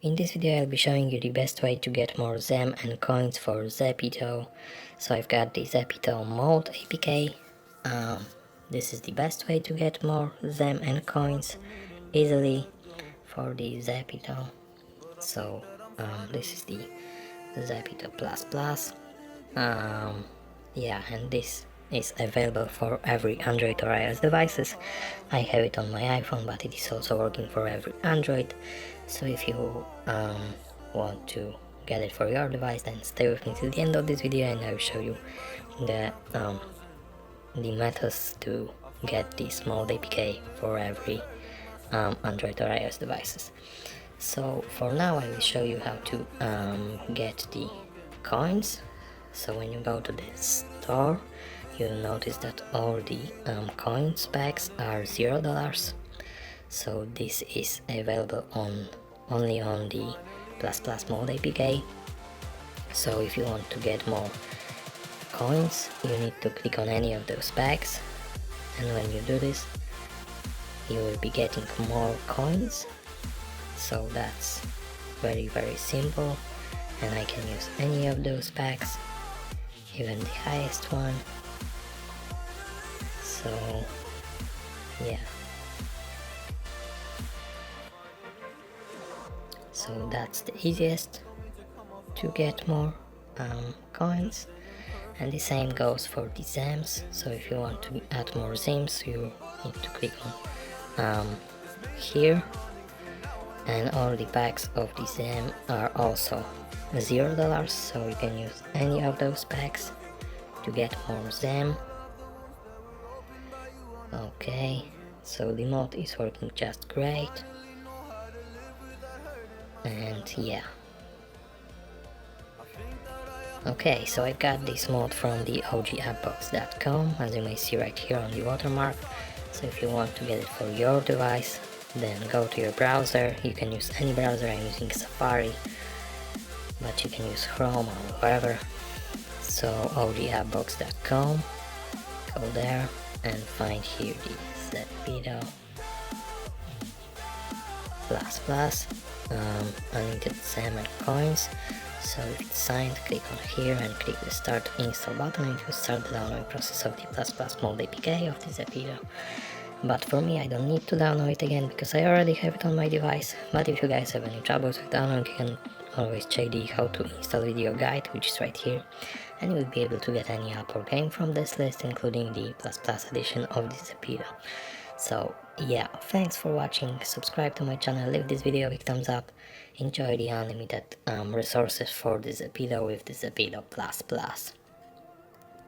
In this video I'll be showing you the best way to get more Zem and coins for Zepeto. So I've got the Zepeto mode APK. This is the best way to get more Zem and coins easily for the Zepeto. So this is the Zepeto Plus Plus. Yeah, and this is available for every Android or iOS devices. I have it on my iPhone, but it is also working for every Android. So if you want to get it for your device, then stay with me till the end of this video and I will show you the methods to get this mode APK for every Android or iOS devices. So for now I will show you how to get the coins. So when you go to the store, you'll notice that all the coins packs are $0. So this is available only on the Plus Plus mode APK. So if you want to get more coins, you need to click on any of those packs, and when you do this, you will be getting more coins. So that's very simple, and I can use any of those packs, even the highest one. So yeah, so that's the easiest to get more coins, and the same goes for the Zems. So if you want to add more Zems, you need to click on here, and all the packs of the Zem are also $0, so you can use any of those packs to get more Zem. Okay, so the mod is working just great, and yeah. Okay, so I got this mod from the OGAppbox.com, as you may see right here on the watermark. So if you want to get it for your device, then go to your browser. You can use any browser. I'm using Safari, but you can use Chrome or whatever. So OGAppbox.com, go there and find here the Zepeto Plus Plus Unlimited Zem and Coins. So if it's signed, click on here and click the start install button, and you start the downloading process of the Plus Plus mode APK of the Zepeto. But for me, I don't need to download it again because I already have it on my device. But if you guys have any troubles with downloading, you can always check the how to install video guide, which is right here, and you will be able to get any app or game from this list, including the Plus Plus edition of the Zepeto. So yeah, thanks for watching, subscribe to my channel, leave this video a big thumbs up, enjoy the unlimited resources for the Zepeto with the Zepeto Plus Plus.